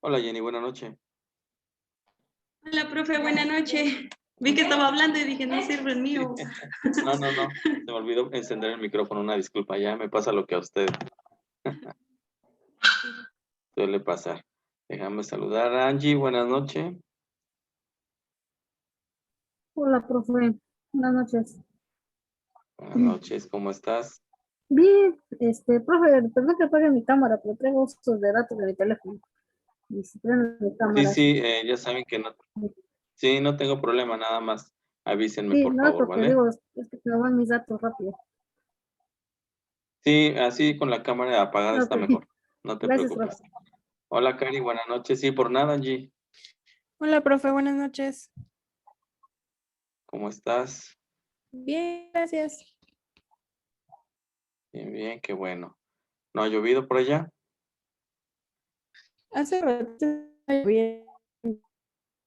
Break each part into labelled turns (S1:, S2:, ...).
S1: Hola Jenny, buenas noches.
S2: Hola, profe, buena noche. Vi que estaba hablando y dije, no sirve el
S1: Sí.
S2: mío.
S1: No, se me olvidó encender el micrófono, una disculpa, ya me pasa lo que a usted suele pasar. Déjame saludar a Angie, buenas noches.
S3: Hola, profe. Buenas noches.
S1: Buenas noches, ¿cómo estás?
S3: Vi, profe, perdón que apague mi cámara, pero traigo usos de datos de mi teléfono. Y si prende mi
S1: Sí,
S3: cámara.
S1: sí, ya saben que no, sí, no tengo problema, nada más avísenme
S3: Sí,
S1: por
S3: no,
S1: favor,
S3: porque
S1: ¿vale?
S3: digo, es que se me van mis datos rápido.
S1: Sí, así con la cámara apagada está
S3: Ok,
S1: mejor, no te
S3: gracias, profe.
S1: preocupes. Hola Cari, buenas noches, sí, por nada Angie,
S4: Hola, profe, buenas noches.
S1: ¿cómo estás?
S4: Bien, gracias.
S1: Bien, bien, qué bueno. ¿No ha llovido por allá?
S4: Hace rato estaba bien,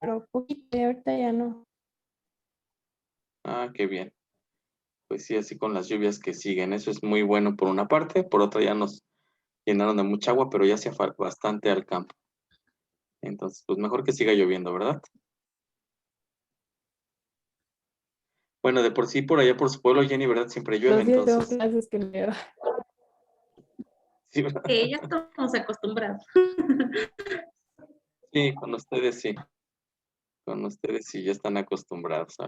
S4: pero poquito, y ahorita ya no.
S1: Ah, qué bien. Pues sí, así con las lluvias que siguen, eso es muy bueno por una parte, por otra ya nos llenaron de mucha agua, pero ya hacía falta bastante al campo. Entonces, pues mejor que siga lloviendo, ¿verdad? Bueno, de por sí, por allá por su pueblo, Jenny, ¿verdad? Siempre llueve,
S4: Los días tengo
S1: entonces,
S4: clases que me da.
S1: sí, ¿verdad?
S2: Ya estamos acostumbrados.
S1: Sí, con ustedes sí ya están acostumbrados a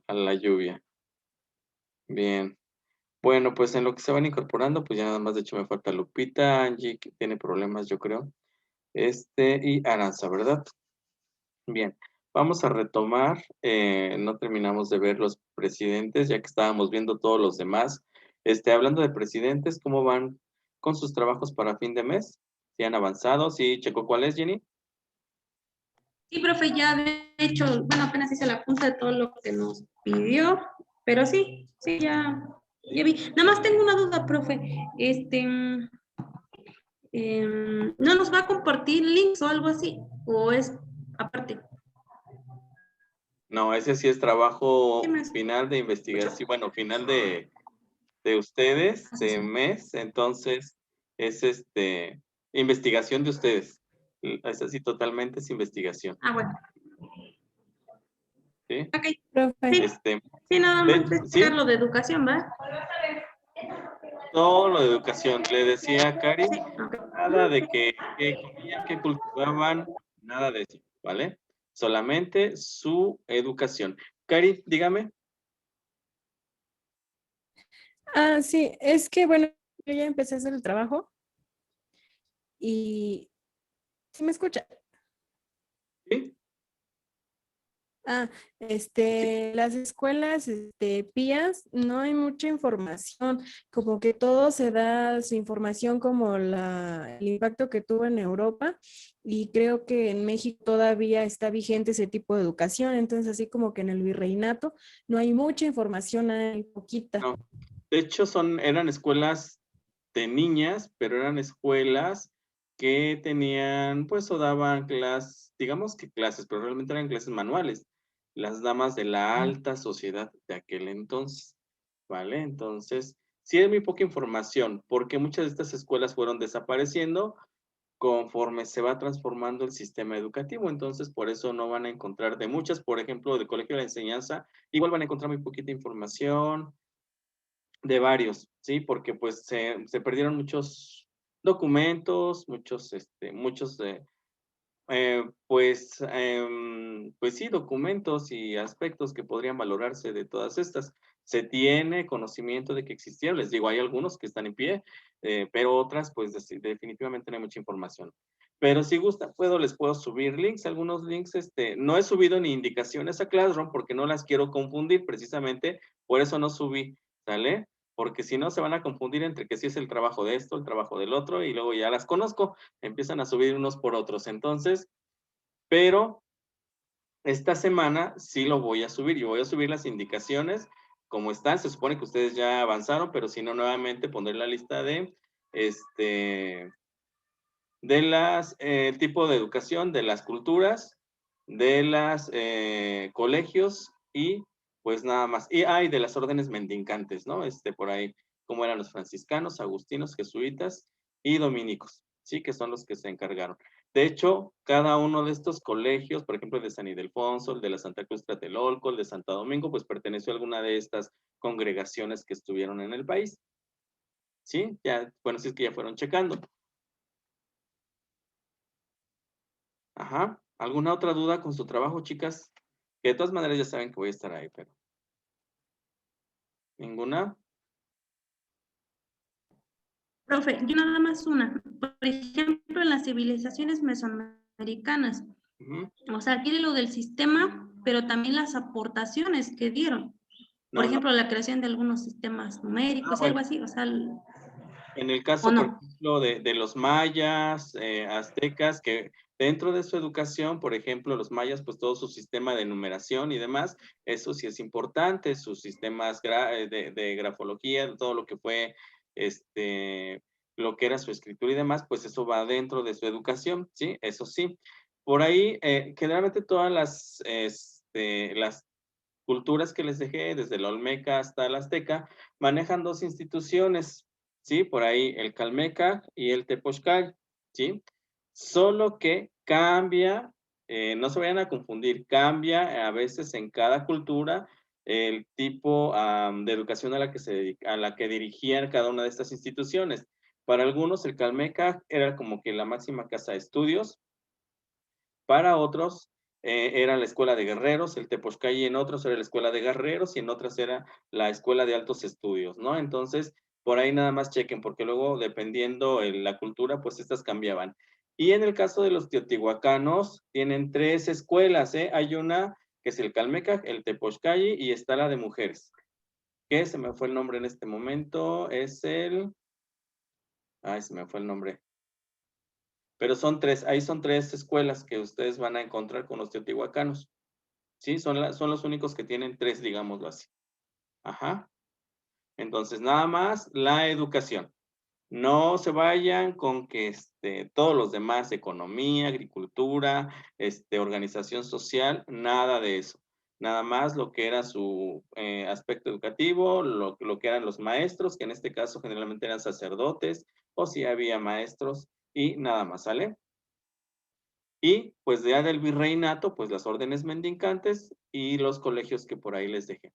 S1: a la lluvia. Bien. Bueno, pues en lo que se van incorporando, pues ya nada más, de hecho, me falta Lupita, Angie, que tiene problemas, yo creo, y Aranza, ¿verdad? Bien, vamos a retomar, no terminamos de ver los presidentes, ya que estábamos viendo todos los demás. Hablando de presidentes, ¿cómo van con sus trabajos para fin de mes? ¿Si han avanzado? ¿Sí checó cuál es, Jenny?
S2: Sí, profe, ya de hecho, bueno, apenas hice la punta de todo lo que nos pidió, pero sí, ya vi. Nada más tengo una duda, profe. ¿No nos va a compartir links o algo así? ¿O es aparte?
S1: No, ese sí es trabajo
S2: ¿Qué más?
S1: final de investigación, bueno, final de ustedes,
S2: Ah, sí,
S1: de
S2: sí.
S1: mes, entonces es investigación de ustedes. Es así, totalmente es investigación,
S2: Ah, bueno.
S1: ¿sí?
S2: Ok,
S4: Profe,
S2: sí. Sí, nada más es checar
S1: ¿Sí?
S2: lo de educación, ¿va?
S1: Todo lo de educación. Le decía a Cari,
S2: Sí, ok.
S1: nada de que comían, que cultivaban, nada de eso, ¿vale? Solamente su educación. Cari, dígame.
S4: sí, es que bueno, yo ya empecé a hacer el trabajo y ¿sí me escucha?
S1: ¿Sí?
S4: Ah,
S1: Sí.
S4: las escuelas, PIAs, no hay mucha información, como que todo se da su información como el impacto que tuvo en Europa y creo que en México todavía está vigente ese tipo de educación, entonces así como que en el virreinato no hay mucha información, hay poquita.
S1: No. De hecho, eran escuelas de niñas, pero eran escuelas que tenían, pues, o daban clases, digamos que clases, pero realmente eran clases manuales. Las damas de la alta sociedad de aquel entonces, ¿vale? Entonces, sí hay muy poca información, porque muchas de estas escuelas fueron desapareciendo conforme se va transformando el sistema educativo. Entonces, por eso no van a encontrar de muchas, por ejemplo, de Colegio de la Enseñanza, igual van a encontrar muy poquita información, de varios, ¿sí? Porque pues se perdieron muchos documentos, muchos, pues sí, documentos y aspectos que podrían valorarse de todas estas. Se tiene conocimiento de que existieron, les digo, hay algunos que están en pie, pero otras, pues definitivamente no hay mucha información. Pero si gusta, les puedo subir links, algunos links, no he subido ni indicaciones a Classroom porque no las quiero confundir, precisamente por eso no subí, ¿sale? Porque si no se van a confundir entre que si es el trabajo de esto, el trabajo del otro, y luego ya las conozco, empiezan a subir unos por otros. Entonces, pero esta semana sí lo voy a subir. Yo voy a subir las indicaciones como están. Se supone que ustedes ya avanzaron, pero si no, nuevamente pondré la lista este, de el tipo de educación, de las culturas, de las colegios y pues nada más. Y hay de las órdenes mendicantes, ¿no? Por ahí, como eran los franciscanos, agustinos, jesuitas y dominicos. sí, que son los que se encargaron. De hecho, cada uno de estos colegios, por ejemplo, el de San Ildefonso, el de la Santa Cruz Tlatelolco, el de Santo Domingo, pues perteneció a alguna de estas congregaciones que estuvieron en el país. ¿Sí? Ya, bueno, si es que ya fueron checando. Ajá. ¿Alguna otra duda con su trabajo, chicas? Que de todas maneras ya saben que voy a estar ahí, pero. ¿Ninguna?
S2: Profe, yo nada más una. Por ejemplo, en las civilizaciones mesoamericanas,
S1: Ujú.
S2: o sea, quiere lo del sistema, pero también las aportaciones que dieron. Por
S1: No, no.
S2: ejemplo, la creación de algunos sistemas numéricos y algo
S1: Bueno.
S2: así, o sea,
S1: En el
S2: o
S1: caso, por
S2: no.
S1: ejemplo, de los mayas, aztecas, que dentro de su educación, por ejemplo, los mayas, pues todo su sistema de numeración y demás, eso sí es importante, sus sistemas de grafología, todo lo que fue, lo que era su escritura y demás, pues eso va dentro de su educación, ¿sí? Eso sí. Por ahí, generalmente todas las culturas que les dejé, desde la Olmeca hasta la Azteca, manejan dos instituciones, ¿sí? Por ahí el Calmeca y el Tepochcay, ¿sí? Solo que cambia, no se vayan a confundir, cambia a veces en cada cultura el tipo de educación a la que dirigían cada una de estas instituciones. Para algunos el Calmeca era como que la máxima casa de estudios, para otros era la escuela de guerreros, el Tepochcay en otros era la escuela de guerreros y en otras era la escuela de altos estudios, ¿no? Entonces, por ahí nada más chequen, porque luego dependiendo la cultura, pues estas cambiaban. Y en el caso de los teotihuacanos, tienen tres escuelas, ¿eh? Hay una que es el Calmecac, el Tepochcay y está la de mujeres. ¿Qué? Se me fue el nombre en este momento, es el... Ay, se me fue el nombre. Pero son tres, ahí son tres escuelas que ustedes van a encontrar con los teotihuacanos. ¿Sí? Son los únicos que tienen tres, digámoslo así. Ajá. Entonces, nada más la educación. No se vayan con que todos los demás, economía, agricultura, organización social, nada de eso. Nada más lo que era su aspecto educativo, lo que eran los maestros, que en este caso generalmente eran sacerdotes, o si había maestros, y nada más, ¿sale? Y pues ya del virreinato, pues las órdenes mendicantes y los colegios que por ahí les dejé.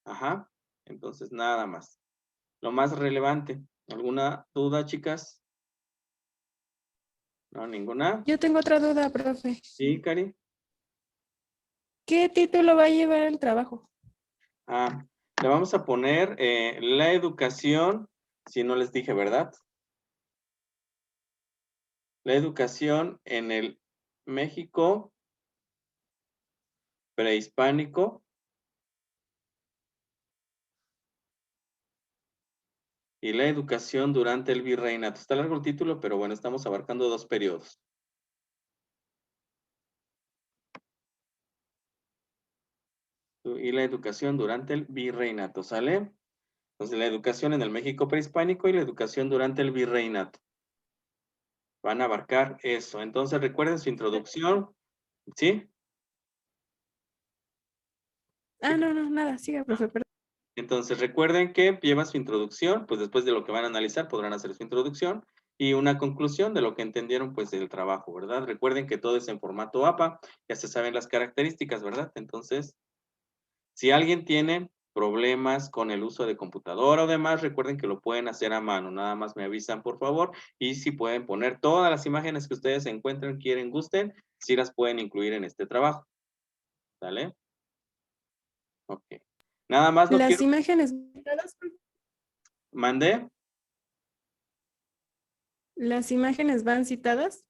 S1: Ajá. Entonces, nada más. Lo más relevante. ¿Alguna duda, chicas? No, ninguna.
S4: Yo tengo otra duda, profe.
S1: Sí, Cari.
S4: ¿Qué título va a llevar el trabajo?
S1: Le vamos a poner la educación, si no les dije, ¿verdad? La educación en el México prehispánico y la educación durante el virreinato. Está largo el título, pero bueno, estamos abarcando dos periodos. Y la educación durante el virreinato, ¿sale? Entonces, la educación en el México prehispánico y la educación durante el virreinato. Van a abarcar eso. Entonces, recuerden su introducción, ¿sí?
S4: No, nada, siga, profe, perdón.
S1: Entonces, recuerden que lleva su introducción, pues después de lo que van a analizar podrán hacer su introducción y una conclusión de lo que entendieron, pues, del trabajo, ¿verdad? Recuerden que todo es en formato APA, ya se saben las características, ¿verdad? Entonces, si alguien tiene problemas con el uso de computadora o demás, recuerden que lo pueden hacer a mano, nada más me avisan, por favor, y si pueden poner todas las imágenes que ustedes encuentren, quieren, gusten, si las pueden incluir en este trabajo, ¿vale? Ok. Nada más no
S4: Las
S1: quiero...
S4: imágenes,
S1: ¿Mandé?
S4: las imágenes van citadas.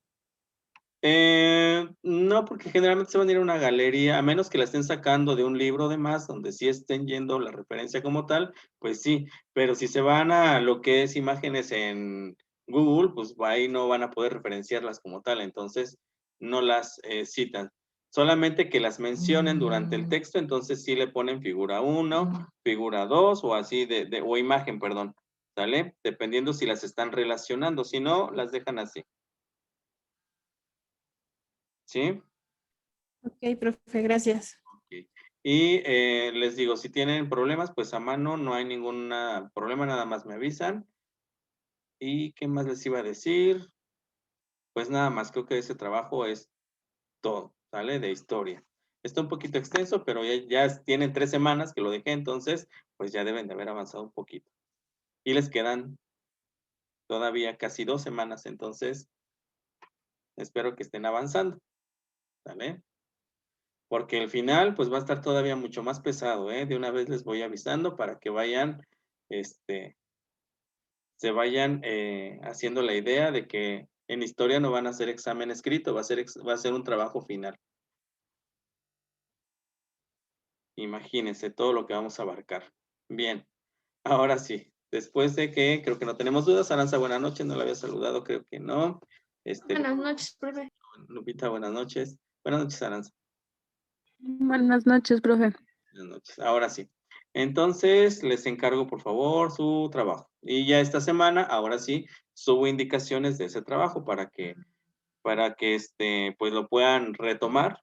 S1: No, porque generalmente se van a ir a una galería, a menos que la estén sacando de un libro de más, donde sí estén yendo la referencia como tal, pues sí, pero si se van a lo que es imágenes en Google, pues ahí no van a poder referenciarlas como tal, entonces no las citan. Solamente que las mencionen durante el texto, entonces sí le ponen figura 1, figura 2 o así, o imagen, perdón, ¿sale? Dependiendo si las están relacionando, si no, las dejan así. ¿Sí?
S4: Ok, profe, gracias.
S1: Ok. Y les digo, si tienen problemas, pues a mano no hay ningún problema, nada más me avisan. ¿Y qué más les iba a decir? pues nada más, creo que ese trabajo es todo, ¿sale? De historia. Está un poquito extenso, pero ya tienen 3 semanas que lo dejé, entonces, pues ya deben de haber avanzado un poquito. Y les quedan todavía casi 2 semanas, entonces espero que estén avanzando, ¿sale? Porque el final, pues va a estar todavía mucho más pesado, ¿eh? De una vez les voy avisando para que vayan, este, se vayan haciendo la idea de que en historia no van a hacer examen escrito, va a ser un trabajo final. Imagínense todo lo que vamos a abarcar. Bien, ahora sí, después de que creo que no tenemos dudas, Aranza, buenas noches, no la había saludado, creo que no.
S2: Buenas noches, profe.
S1: Lupita, buenas noches. Buenas noches, Aranza.
S3: Buenas noches, profe.
S1: Buenas noches. Ahora sí. Entonces, les encargo, por favor, su trabajo. Y ya esta semana, ahora sí, subo indicaciones de ese trabajo para que pues lo puedan retomar,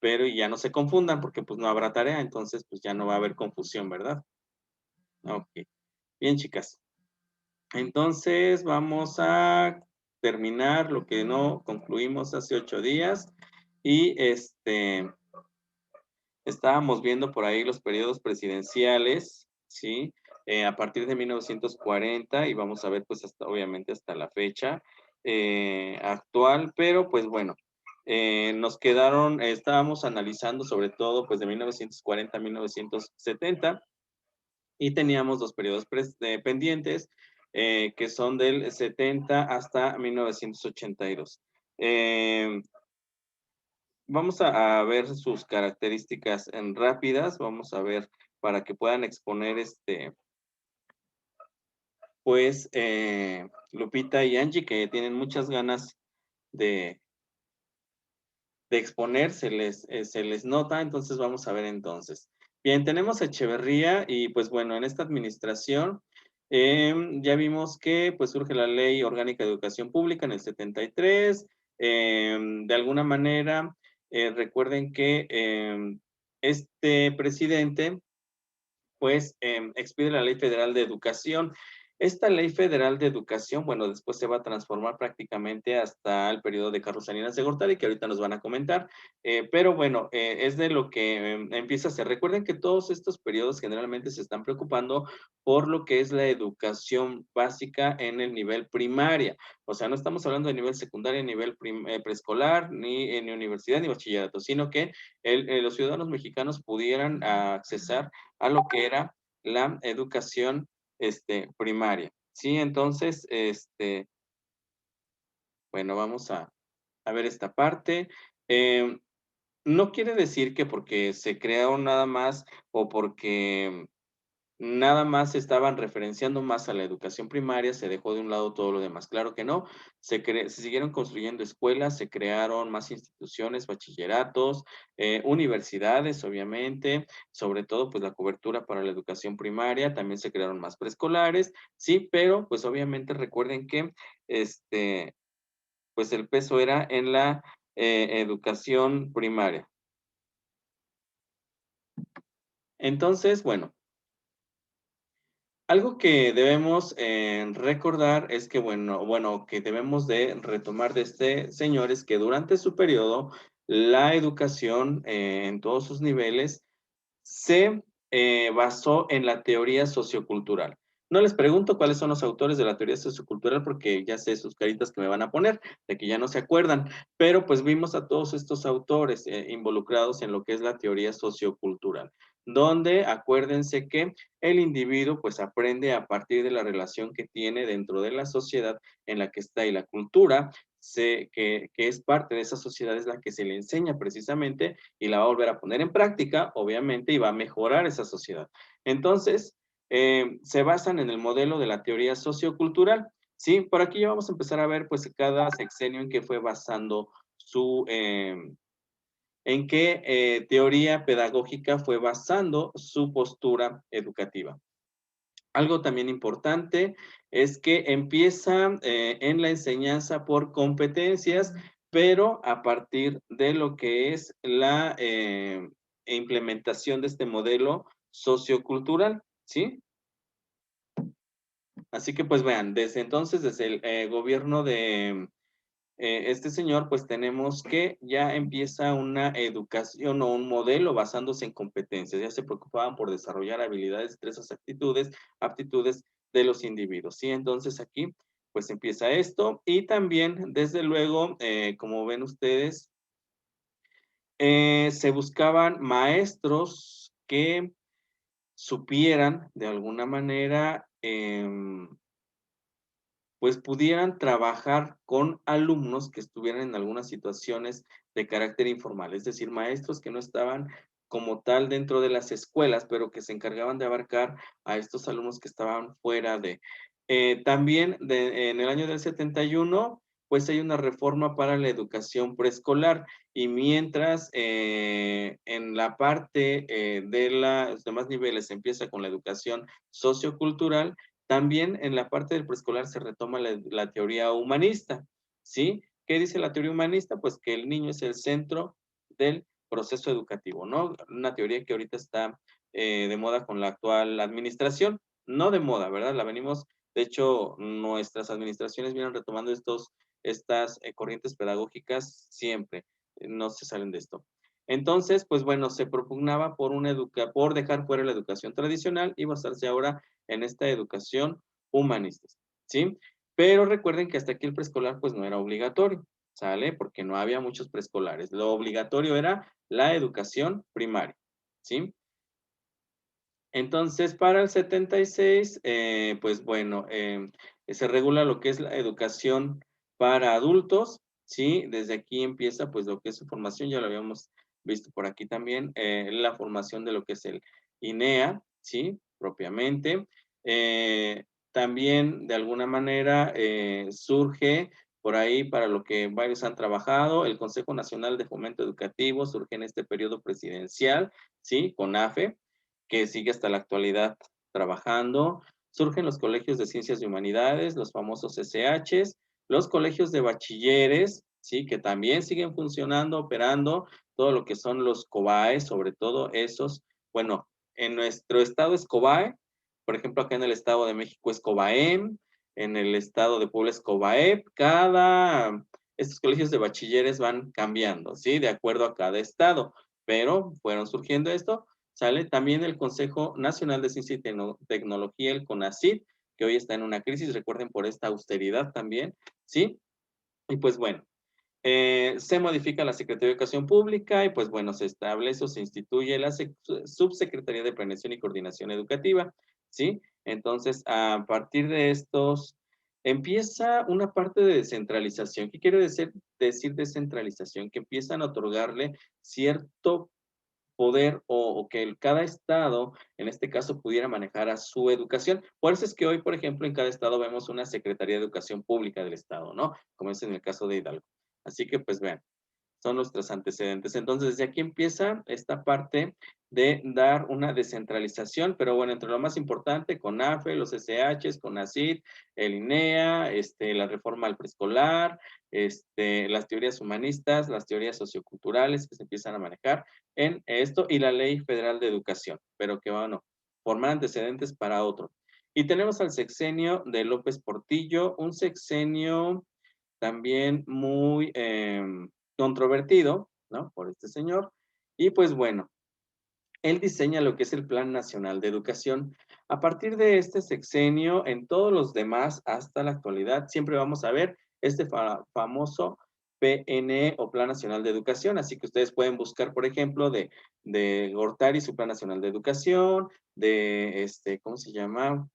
S1: pero ya no se confundan porque pues no habrá tarea, entonces pues ya no va a haber confusión, ¿verdad? Ok. Bien, chicas. Entonces, vamos a terminar lo que no concluimos hace 8 días y estábamos viendo por ahí los periodos presidenciales, ¿sí? A partir de 1940 y vamos a ver pues hasta, obviamente hasta la fecha actual, pero pues bueno, estábamos analizando sobre todo pues de 1940 a 1970 y teníamos 2 periodos pendientes que son del 70 hasta 1982. Vamos a ver sus características en rápidas, vamos a ver para que puedan exponer pues Lupita y Angie que tienen muchas ganas de, de exponer, se les nota, entonces vamos a ver entonces. Bien, tenemos a Echeverría y pues bueno, en esta administración ya vimos que pues surge la Ley Orgánica de Educación Pública en el 73, de alguna manera recuerden que este presidente pues expide la Ley Federal de Educación. Esta Ley Federal de Educación, bueno, después se va a transformar prácticamente hasta el periodo de Carlos Salinas de Gortari, que ahorita nos van a comentar, pero bueno, es de lo que empieza a ser. Recuerden que todos estos periodos generalmente se están preocupando por lo que es la educación básica en el nivel primaria. O sea, no estamos hablando de nivel secundario, nivel preescolar, ni en universidad, ni bachillerato, sino que los ciudadanos mexicanos pudieran accesar a lo que era la educación primaria. Sí, entonces, bueno, vamos a ver esta parte. No quiere decir que porque se crearon nada más o porque nada más estaban referenciando más a la educación primaria, se dejó de un lado todo lo demás. Claro que no, se siguieron construyendo escuelas, se crearon más instituciones, bachilleratos, universidades, obviamente, sobre todo pues la cobertura para la educación primaria, también se crearon más preescolares, sí, pero pues obviamente recuerden que pues el peso era en la educación primaria. Entonces, bueno, algo que debemos recordar es que, bueno, que debemos de retomar de este señor es que durante su periodo, la educación en todos sus niveles se basó en la teoría sociocultural. No les pregunto cuáles son los autores de la teoría sociocultural porque ya sé sus caritas que me van a poner, de que ya no se acuerdan, pero pues vimos a todos estos autores involucrados en lo que es la teoría sociocultural, donde acuérdense que el individuo pues aprende a partir de la relación que tiene dentro de la sociedad en la que está y la cultura, que es parte de esa sociedad es la que se le enseña precisamente y la va a volver a poner en práctica, obviamente, y va a mejorar esa sociedad. Entonces, se basan en el modelo de la teoría sociocultural. Sí, por aquí ya vamos a empezar a ver pues cada sexenio en que fue basando en qué teoría pedagógica fue basando su postura educativa. Algo también importante es que empieza en la enseñanza por competencias, pero a partir de lo que es la implementación de este modelo sociocultural, ¿sí? Así que pues vean, desde entonces, desde el gobierno este señor, pues tenemos que ya empieza una educación o un modelo basándose en competencias. Ya se preocupaban por desarrollar habilidades, destrezas, aptitudes de los individuos, ¿sí? Entonces aquí, pues empieza esto. Y también, desde luego, como ven ustedes, se buscaban maestros que supieran de alguna manera, pues pudieran trabajar con alumnos que estuvieran en algunas situaciones de carácter informal, es decir, maestros que no estaban como tal dentro de las escuelas, pero que se encargaban de abarcar a estos alumnos que estaban fuera de. También en el año del 71, pues hay una reforma para la educación preescolar y mientras en la parte de los demás niveles empieza con la educación sociocultural, también en la parte del preescolar se retoma la teoría humanista, ¿sí? ¿Qué dice la teoría humanista? Pues que el niño es el centro del proceso educativo, ¿no? Una teoría que ahorita está de moda con la actual administración, no de moda, ¿verdad? La venimos, de hecho, nuestras administraciones vienen retomando estas corrientes pedagógicas siempre, no se salen de esto. Entonces, pues bueno, se propugnaba por dejar fuera la educación tradicional y basarse ahora en esta educación humanista, ¿sí? Pero recuerden que hasta aquí el preescolar pues no era obligatorio, ¿sale? Porque no había muchos preescolares. Lo obligatorio era la educación primaria, ¿sí? Entonces, para el 76, pues bueno, se regula lo que es la educación para adultos, ¿sí? Desde aquí empieza pues lo que es su formación, ya lo habíamos visto por aquí también, la formación de lo que es el INEA, ¿sí? Propiamente. También, de alguna manera, surge por ahí para lo que varios han trabajado, el Consejo Nacional de Fomento Educativo surge en este periodo presidencial, ¿sí? CONAFE, que sigue hasta la actualidad trabajando. Surgen los colegios de ciencias y humanidades, los famosos SHs, los colegios de bachilleres, ¿sí? Que también siguen funcionando, operando, todo lo que son los COBAE, sobre todo esos, bueno, en nuestro estado es COBAE, por ejemplo, acá en el Estado de México es COBAEM, en el estado de Puebla es COBAEP, estos colegios de bachilleres van cambiando, ¿sí? De acuerdo a cada estado, pero fueron surgiendo esto. Sale también el Consejo Nacional de Ciencia y Tecnología, el CONACYT, que hoy está en una crisis, recuerden por esta austeridad también, ¿sí? Y pues bueno, se modifica la Secretaría de Educación Pública y pues bueno, se establece o se instituye la Subsecretaría de Planeación y Coordinación Educativa, ¿sí? Entonces, a partir de estos, empieza una parte de descentralización. ¿Qué quiere decir descentralización? Que empiezan a otorgarle cierto poder o que cada estado, en este caso, pudiera manejar a su educación. Por eso es que hoy, por ejemplo, en cada estado vemos una Secretaría de Educación Pública del estado, ¿no? Como es en el caso de Hidalgo. Así que, pues vean, son nuestros antecedentes. Entonces, desde aquí empieza esta parte de dar una descentralización, pero bueno, entre lo más importante, CONAFE, los SHs, CONACYT, el INEA, la reforma al preescolar, las teorías humanistas, las teorías socioculturales que se empiezan a manejar en esto y la Ley Federal de Educación, pero que bueno, formar antecedentes para otro. Y tenemos al sexenio de López Portillo, un sexenio también muy controvertido, ¿no? Por este señor. Y pues bueno, él diseña lo que es el Plan Nacional de Educación. A partir de este sexenio, en todos los demás, hasta la actualidad, siempre vamos a ver este famoso PNE o Plan Nacional de Educación. Así que ustedes pueden buscar, por ejemplo, de Gortari su Plan Nacional de Educación, de ¿cómo se llama?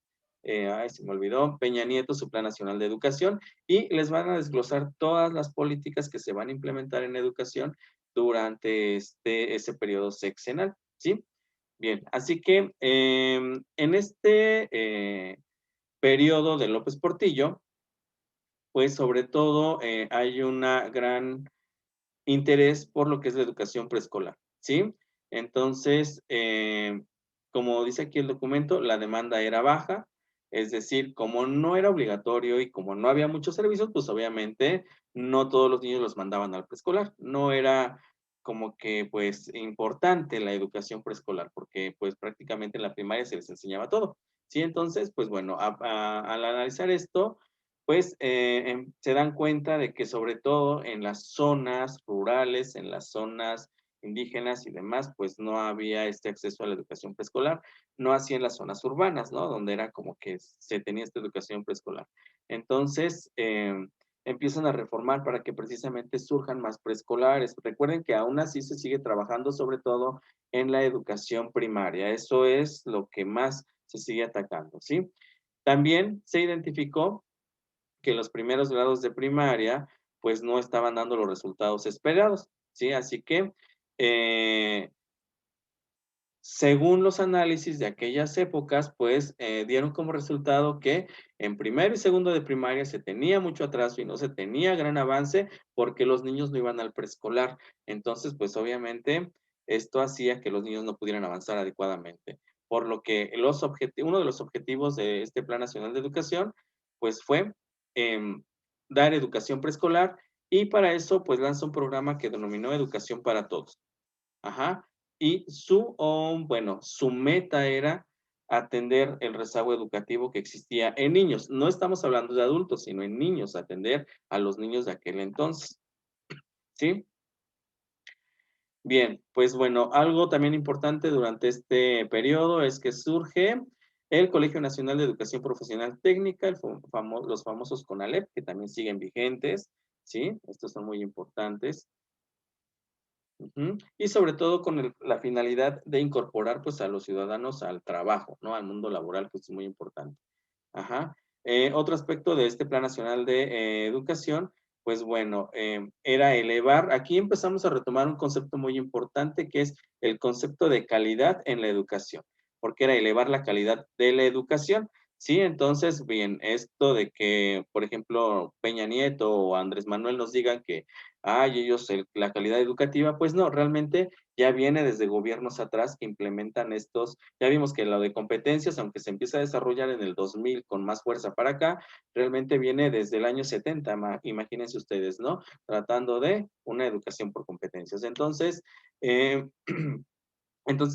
S1: Ay, se me olvidó, Peña Nieto, su Plan Nacional de Educación, y les van a desglosar todas las políticas que se van a implementar en educación durante ese periodo sexenal, ¿sí? Bien, así que en este periodo de López Portillo, pues sobre todo hay una gran interés por lo que es la educación preescolar, ¿sí? Entonces, como dice aquí el documento, la demanda era baja, es decir, como no era obligatorio y como no había muchos servicios, pues obviamente no todos los niños los mandaban al preescolar, no era como que pues importante la educación preescolar, porque pues prácticamente en la primaria se les enseñaba todo, ¿sí? Entonces, pues bueno, al analizar esto, pues se dan cuenta de que sobre todo en las zonas rurales, en las zonas indígenas y demás, pues no había este acceso a la educación preescolar, no así en las zonas urbanas, ¿no? Donde era como que se tenía esta educación preescolar. Entonces, empiezan a reformar para que precisamente surjan más preescolares. Recuerden que aún así se sigue trabajando sobre todo en la educación primaria. Eso es lo que más se sigue atacando, ¿sí? También se identificó que los primeros grados de primaria pues no estaban dando los resultados esperados, ¿sí? Así que, según los análisis de aquellas épocas, pues dieron como resultado que en primero y segundo de primaria se tenía mucho atraso y no se tenía gran avance porque los niños no iban al preescolar. Entonces, pues obviamente esto hacía que los niños no pudieran avanzar adecuadamente. Por lo que uno de los objetivos de este Plan Nacional de Educación, pues fue em, dar educación preescolar y para eso, pues lanza un programa que denominó Educación para Todos. Ajá. Y bueno, su meta era atender el rezago educativo que existía en niños. No estamos hablando de adultos, sino en niños, atender a los niños de aquel entonces, ¿sí? Bien, pues bueno, algo también importante durante este periodo es que surge el Colegio Nacional de Educación Profesional Técnica, los famosos CONALEP, que también siguen vigentes, ¿sí? Estos son muy importantes. Ujú. Y sobre todo con la finalidad de incorporar pues a los ciudadanos al trabajo, ¿no? Al mundo laboral, que es muy importante. Ajá. Otro aspecto de este Plan Nacional de Educación, pues bueno, era elevar, aquí empezamos a retomar un concepto muy importante que es el concepto de calidad en la educación, porque era elevar la calidad de la educación. Sí, entonces, bien, esto de que, por ejemplo, Peña Nieto o Andrés Manuel nos digan que hay ellos la calidad educativa, pues no, realmente ya viene desde gobiernos atrás que implementan estos. Ya vimos que lo de competencias, aunque se empieza a desarrollar en el 2000 con más fuerza para acá, realmente viene desde el año 70, imagínense ustedes, ¿no? Tratando de una educación por competencias. Entonces, eh,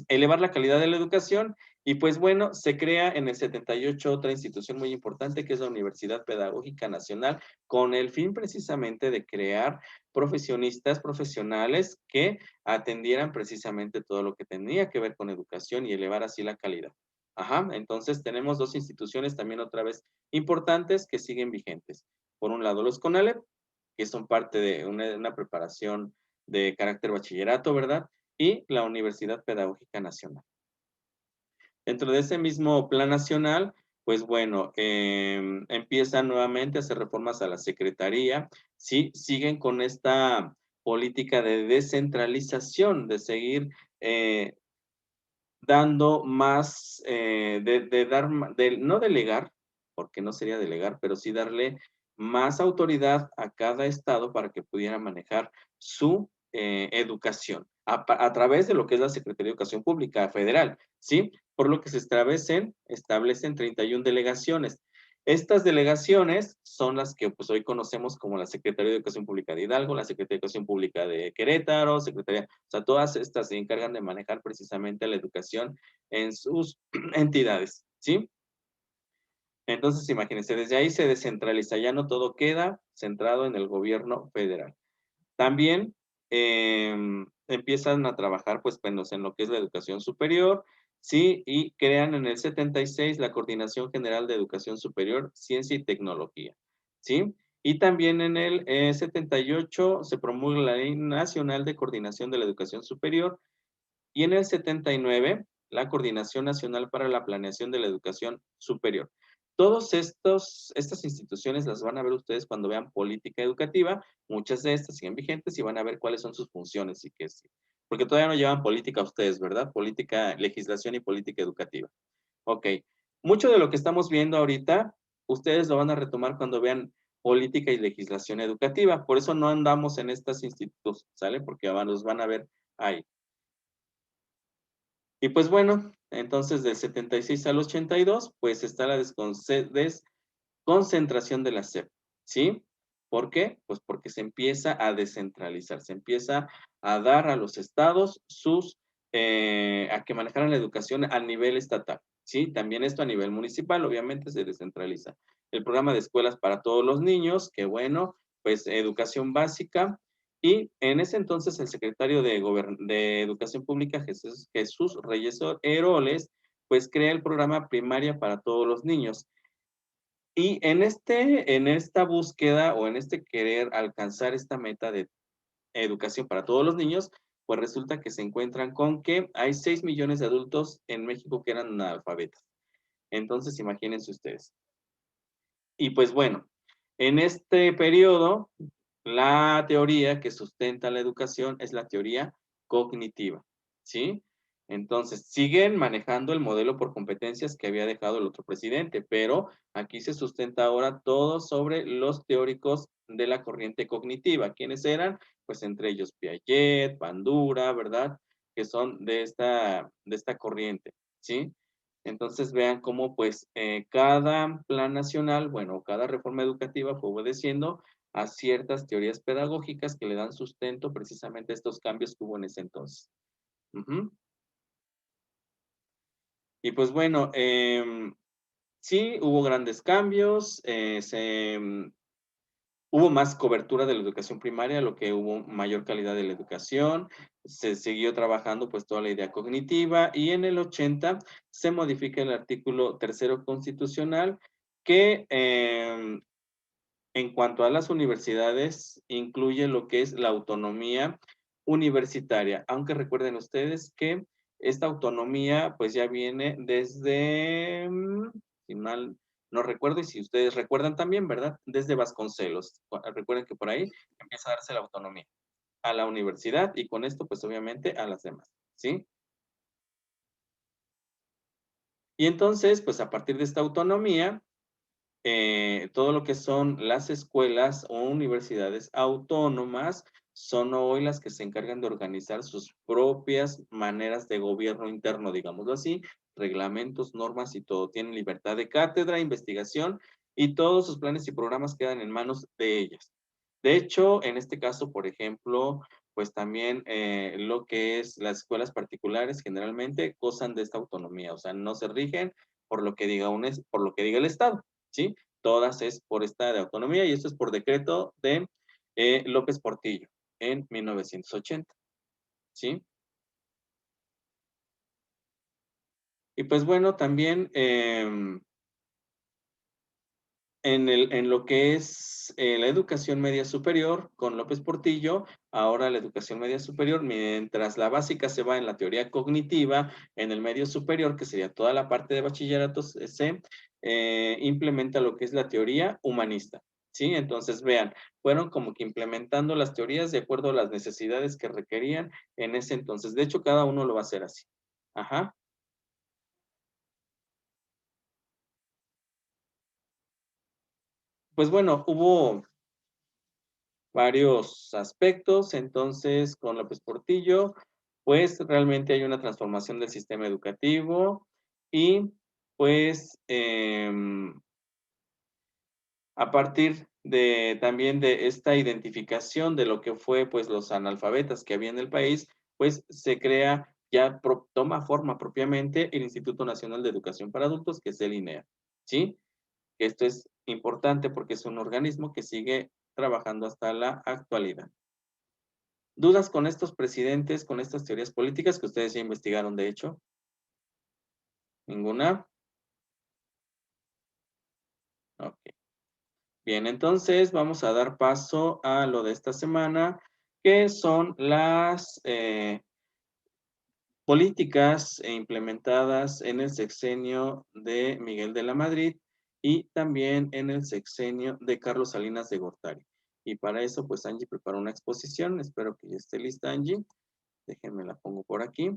S1: elevar la calidad de la educación y pues bueno, se crea en el 78 otra institución muy importante que es la Universidad Pedagógica Nacional con el fin precisamente de crear profesionistas, profesionales que atendieran precisamente todo lo que tenía que ver con educación y elevar así la calidad. Ajá, entonces tenemos dos instituciones también otra vez importantes que siguen vigentes. Por un lado los CONALEP, que son parte de una preparación de carácter bachillerato, ¿verdad? Y la Universidad Pedagógica Nacional. Dentro de ese mismo plan nacional, pues bueno, empiezan nuevamente a hacer reformas a la Secretaría, ¿sí? Siguen con esta política de descentralización, de seguir dando más, no delegar, porque no sería delegar, pero sí darle más autoridad a cada estado para que pudiera manejar su educación a través de lo que es la Secretaría de Educación Pública Federal, ¿sí? Por lo que se establecen 31 delegaciones. Estas delegaciones son las que pues hoy conocemos como la Secretaría de Educación Pública de Hidalgo, la Secretaría de Educación Pública de Querétaro, Secretaría, o sea, todas estas se encargan de manejar precisamente la educación en sus entidades, ¿sí? Entonces, imagínense, desde ahí se descentraliza, ya no todo queda centrado en el gobierno federal. También empiezan a trabajar, pues, en lo que es la educación superior, ¿sí? Y crean en el 76 la Coordinación General de Educación Superior, Ciencia y Tecnología, ¿sí? Y también en el 78 se promulga la Ley Nacional de Coordinación de la Educación Superior y en el 79 la Coordinación Nacional para la Planeación de la Educación Superior. Todas estas instituciones las van a ver ustedes cuando vean política educativa, muchas de estas siguen vigentes y van a ver cuáles son sus funciones y qué es. Porque todavía no llevan política ustedes, ¿verdad? Política, legislación y política educativa. Ok. Mucho de lo que estamos viendo ahorita, ustedes lo van a retomar cuando vean política y legislación educativa. Por eso no andamos en estos institutos, ¿sale? Porque los van a ver ahí. Y pues bueno, entonces del 76 al 82, pues está la desconcentración de la SEP, ¿sí? ¿Por qué? Pues porque se empieza a descentralizar, se empieza a dar a los estados a que manejaran la educación a nivel estatal, ¿sí? También esto a nivel municipal, obviamente se descentraliza. El programa de escuelas para todos los niños, que bueno, pues educación básica. Y en ese entonces el secretario de Educación Pública, Jesús Reyes Heroles, pues crea el programa Primaria para todos los niños. Y en esta búsqueda o en este querer alcanzar esta meta de educación para todos los niños, pues resulta que se encuentran con que hay 6 millones de adultos en México que eran analfabetas. Entonces, imagínense ustedes. Y pues bueno, en este periodo, la teoría que sustenta la educación es la teoría cognitiva, ¿sí? Entonces, siguen manejando el modelo por competencias que había dejado el otro presidente, pero aquí se sustenta ahora todo sobre los teóricos de la corriente cognitiva. ¿Quiénes eran? Pues entre ellos Piaget, Bandura, ¿verdad? Que son de esta corriente, ¿sí? Entonces vean cómo pues cada plan nacional, bueno, cada reforma educativa fue obedeciendo a ciertas teorías pedagógicas que le dan sustento precisamente a estos cambios que hubo en ese entonces. Ujú. Y pues bueno, sí, hubo grandes cambios, hubo más cobertura de la educación primaria, lo que hubo mayor calidad de la educación, se siguió trabajando pues toda la idea cognitiva y en el 80 se modifica el artículo tercero constitucional que en cuanto a las universidades incluye lo que es la autonomía universitaria, aunque recuerden ustedes que esta autonomía pues ya viene desde, si mal no recuerdo, y si ustedes recuerdan también, ¿verdad? Desde Vasconcelos. Recuerden que por ahí empieza a darse la autonomía a la universidad y con esto, pues obviamente a las demás, ¿sí? Y entonces, pues a partir de esta autonomía, todo lo que son las escuelas o universidades autónomas son hoy las que se encargan de organizar sus propias maneras de gobierno interno, digámoslo así, reglamentos, normas y todo. Tienen libertad de cátedra, investigación y todos sus planes y programas quedan en manos de ellas. De hecho, en este caso, por ejemplo, pues también lo que es las escuelas particulares generalmente gozan de esta autonomía, o sea, no se rigen por lo que diga por lo que diga el Estado, ¿sí? Todas es por esta de autonomía y esto es por decreto de López Portillo en 1980, ¿sí? Y pues bueno, también en lo que es la educación media superior con López Portillo, ahora la educación media superior, mientras la básica se va en la teoría cognitiva, en el medio superior, que sería toda la parte de bachilleratos, se implementa lo que es la teoría humanista, ¿sí? Entonces, vean, fueron como que implementando las teorías de acuerdo a las necesidades que requerían en ese entonces. De hecho, cada uno lo va a hacer así. Ajá. Pues bueno, hubo varios aspectos. Entonces, con López Portillo, pues realmente hay una transformación del sistema educativo y pues a partir de también de esta identificación de lo que fue pues los analfabetas que había en el país, pues se crea, ya toma forma propiamente el Instituto Nacional de Educación para Adultos, que es el INEA, ¿sí? Esto es importante porque es un organismo que sigue trabajando hasta la actualidad. ¿Dudas con estos presidentes, con estas teorías políticas que ustedes ya investigaron, de hecho? ¿Ninguna? Ok. Bien, entonces vamos a dar paso a lo de esta semana, que son las políticas implementadas en el sexenio de Miguel de la Madrid y también en el sexenio de Carlos Salinas de Gortari. Y para eso, pues Angie preparó una exposición. Espero que ya esté lista, Angie. Déjenme la pongo por aquí.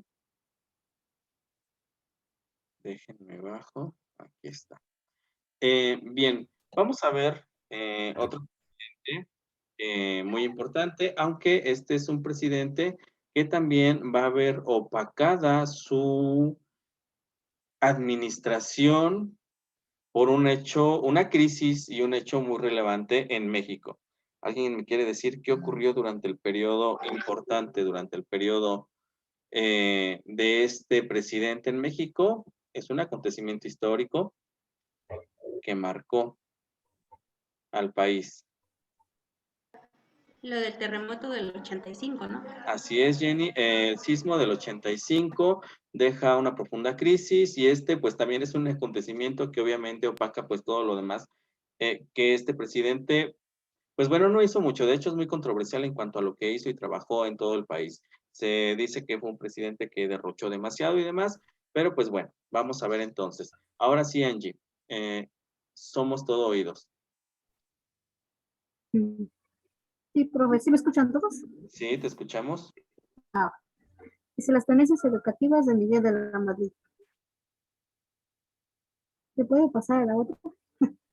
S1: Déjenme bajo. Aquí está. Bien, vamos a ver otro presidente muy importante, aunque este es un presidente que también va a ver opacada su administración por un hecho, una crisis y un hecho muy relevante en México. ¿Alguien me quiere decir qué ocurrió durante el periodo importante, durante el periodo de este presidente en México? es un acontecimiento histórico que marcó al país.
S2: Lo del terremoto del 85, ¿no?
S1: Así es, Jenny. El sismo del 85 deja una profunda crisis y pues también es un acontecimiento que obviamente opaca pues todo lo demás que este presidente, pues bueno, no hizo mucho. De hecho, es muy controversial en cuanto a lo que hizo y trabajó en todo el país. Se dice que fue un presidente que derrochó demasiado y demás, pero pues bueno, vamos a ver entonces. Ahora sí, Angie, somos todo oídos.
S3: Mm. Sí, profe, ¿sí me escuchan todos?
S1: Sí, te escuchamos.
S3: Ah, dice las tendencias educativas de Miguel de la Madrid. ¿Se puede pasar a la otra?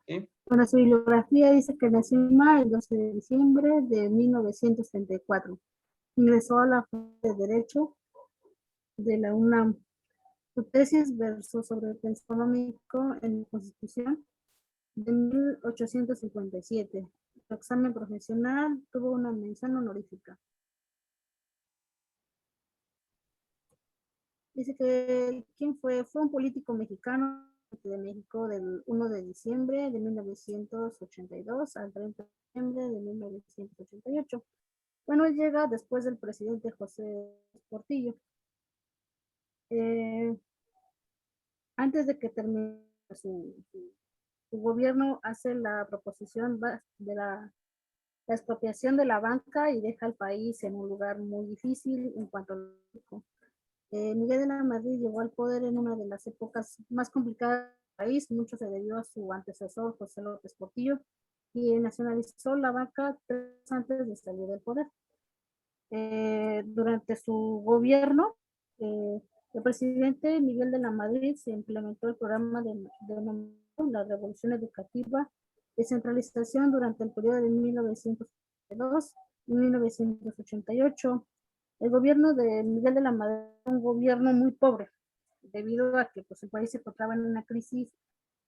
S1: Sí,
S3: Bueno, su bibliografía dice que nació en Lima el 12 de diciembre de 1934. Ingresó a la Facultad de Derecho de la UNAM. Su tesis versó sobre el pensamiento económico en la Constitución de 1857. Su examen profesional tuvo una mención honorífica. Dice que ¿quién fue? Fue un político mexicano de México del 1 de diciembre de 1982 al 30 de diciembre de 1988. Bueno, él llega después del presidente José Portillo. Eh, Antes de que termine su gobierno, hace la proposición de la expropiación de la banca y deja al país en un lugar muy difícil en cuanto al Miguel de la Madrid llegó al poder en una de las épocas más complicadas del país. Mucho se debió a su antecesor, José López Portillo, y nacionalizó la banca 3 antes de salir del poder. Durante su gobierno, el presidente Miguel de la Madrid se implementó el programa de la Revolución Educativa, descentralización durante el periodo de 1982 y 1988. El gobierno de Miguel de la Madrid fue un gobierno muy pobre, debido a que pues, el país se encontraba en una crisis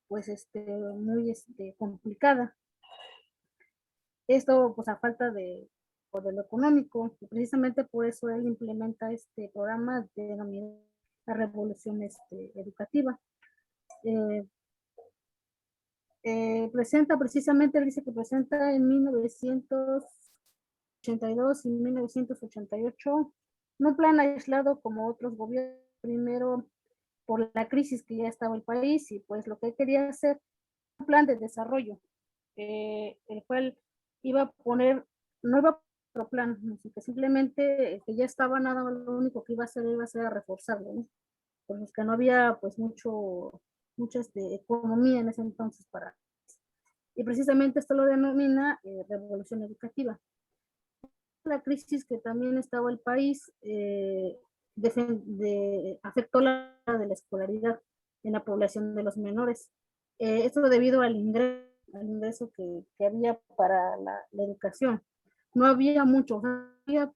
S3: pues, muy complicada. Esto pues a falta de lo económico, y precisamente por eso él implementa este programa denominado la Revolución Educativa. Eh, presenta precisamente, él dice que presenta en 1982 y 1988 no un plan aislado como otros gobiernos, primero por la crisis que ya estaba el país y pues lo que quería hacer un plan de desarrollo, el cual iba a poner, no iba a poner otro plan, sino que simplemente que ya estaba nada, lo único que iba a hacer a reforzarlo, ¿no? Pues que no había pues mucha economía en ese entonces para, y precisamente esto lo denomina revolución educativa. La crisis que también estaba el país afectó la de la escolaridad en la población de los menores. Esto debido al ingreso que había para la educación. No había mucho,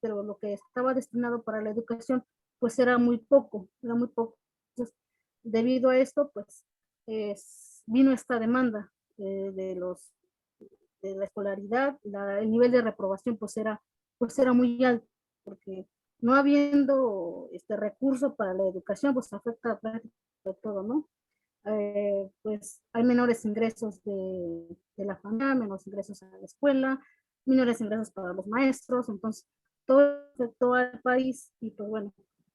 S3: pero lo que estaba destinado para la educación pues era muy poco, era muy poco. Entonces, debido a esto, pues vino esta demanda de la escolaridad, el nivel de reprobación pues era muy alto, porque no habiendo este recurso para la educación, pues afecta prácticamente todo, ¿no? Pues hay menores ingresos de la familia, menores ingresos a la escuela, menores ingresos para los maestros, entonces todo afectó al país y pues bueno,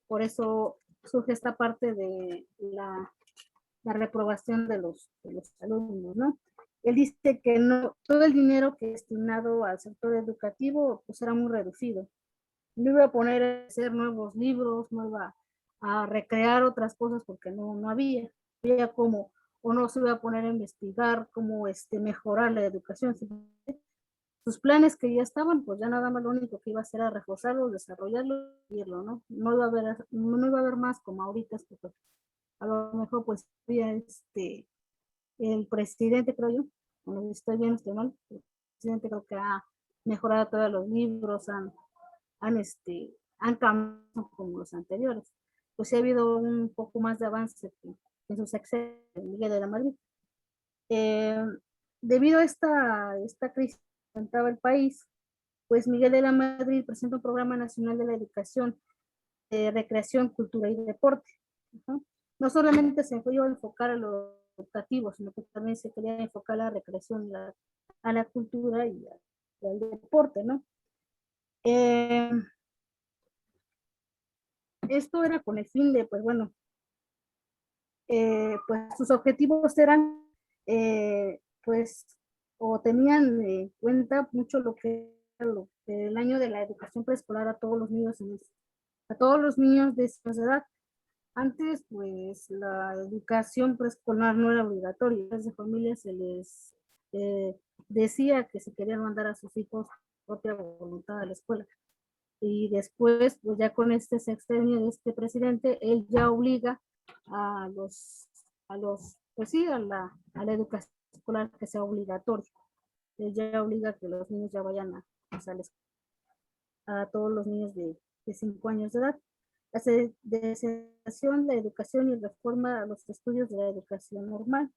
S3: por eso surge esta parte de la reprobación de los alumnos, ¿no? Él dice que no, todo el dinero que es destinado al sector educativo pues era muy reducido. No iba a poner a hacer nuevos libros, no iba a recrear otras cosas porque no había cómo, o no se iba a poner a investigar cómo mejorar la educación. Sus planes que ya estaban, pues ya nada más lo único que iba a hacer era reforzarlo, desarrollarlo y irlo, ¿no? No iba a haber más como ahorita, pues, a lo mejor pues había el presidente, creo yo, no estoy bien, estoy mal, el presidente creo que ha mejorado todos los libros, han cambiado como los anteriores. Pues sí ha habido un poco más de avance en sus excesos en Miguel de la Madrid. Eh, Debido a esta crisis que enfrentaba el país, pues Miguel de la Madrid presenta un programa nacional de la educación, recreación, cultura y deporte. ¿No? no solamente se iba a enfocar a lo educativo, sino que también se quería enfocar a la recreación, a la cultura y al deporte, ¿no? Esto era con el fin de, pues bueno, pues sus objetivos eran, pues, o tenían en cuenta mucho lo que el año de la educación preescolar a todos los niños, a todos los niños de esa edad. Antes, pues, la educación preescolar no era obligatoria. A las familias se les decía que se querían mandar a sus hijos propia voluntad a la escuela. Y después, pues ya con este sexenio de este presidente, él ya obliga a pues sí, a la educación escolar que sea obligatoria. Él ya obliga a que los niños ya vayan pues, a todos los niños de 5 años de edad. La descentralización, la educación y reforma a los estudios de la educación normal.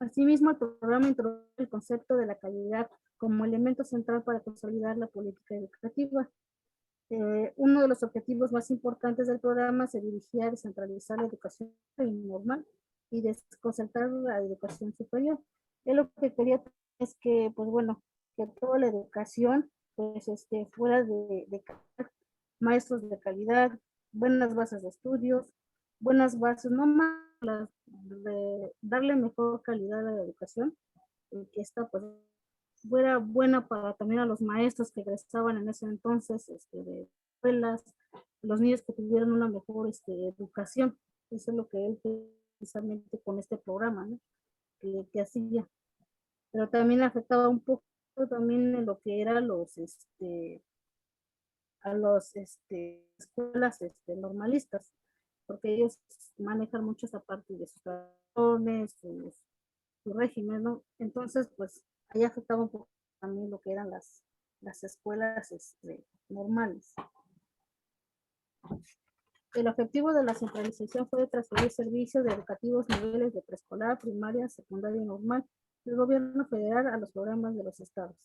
S3: Asimismo, el programa introduce el concepto de la calidad como elemento central para consolidar la política educativa. Uno de los objetivos más importantes del programa se dirigía a descentralizar la educación normal y desconcertar la educación superior. Él lo que quería es que, pues bueno, que toda la educación pues fuera de maestros de calidad, buenas bases de estudios, buenas bases, no más de darle mejor calidad a la educación, y que esta pues fuera buena para también a los maestros que egresaban en ese entonces de escuelas, los niños que tuvieran una mejor educación. Eso es lo que él precisamente con este programa, ¿no? que hacía. Pero también afectaba un poco también en lo que era a los escuelas normalistas, porque ellos manejan mucho esa parte de sus tradiciones, su régimen, ¿no? Entonces, pues, ahí afectaba un poco también lo que eran las escuelas normales. El objetivo de la centralización fue transferir servicios de educativos niveles de preescolar, primaria, secundaria y normal del gobierno federal a los programas de los estados.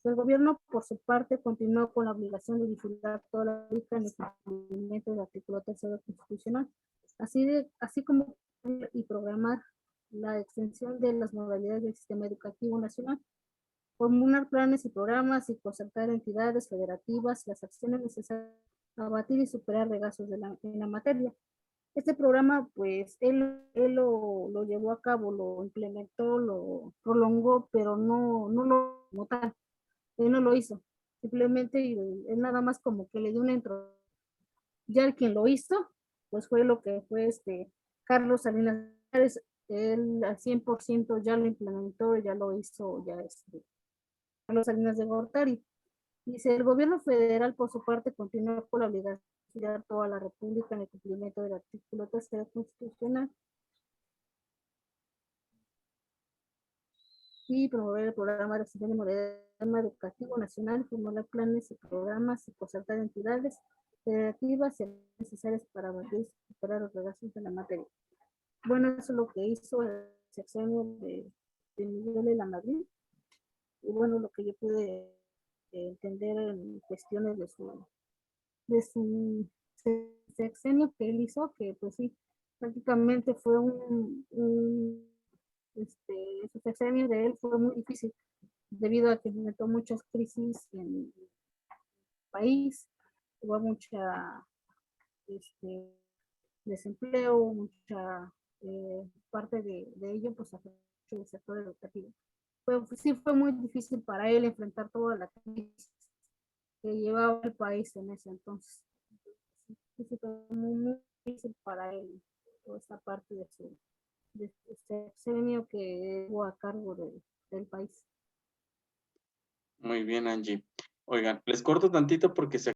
S3: El gobierno, por su parte, continuó con la obligación de difundir toda la lista en el cumplimiento del artículo 3 constitucional, así como y programar la extensión de las modalidades del sistema educativo nacional, formular planes y programas y concertar entidades federativas las acciones necesarias para abatir y superar regazos en la materia. Este programa, pues, él lo llevó a cabo, lo implementó, lo prolongó, pero no lo como tal. Él no lo hizo, simplemente él nada más como que le dio una intro. Ya el quien lo hizo, pues fue lo que fue Carlos Salinas. Él al 100% ya lo implementó, ya lo hizo, ya Carlos Salinas de Gortari. Dice, el gobierno federal por su parte continúa con la obligación de dar toda la república en el cumplimiento del artículo 3 constitucional y promover el programa de diseño del sistema educativo nacional, formular planes y programas y concertar entidades federativas y necesarias para superar los regazos de la materia. Bueno, eso es lo que hizo el sexenio de Miguel de la Madrid. Y bueno, lo que yo pude entender en cuestiones de su sexenio que él hizo, que pues sí, prácticamente fue su sexenio de él fue muy difícil debido a que enfrentó muchas crisis en el país, hubo mucha desempleo, mucha parte de ello pues afectó el sector educativo. Sí fue muy difícil para él enfrentar toda la crisis que llevaba el país en ese entonces. Sí, fue muy difícil para él toda esta parte de su sexenio que hubo a cargo del país.
S1: Muy bien, Angie. Oigan, les corto tantito porque se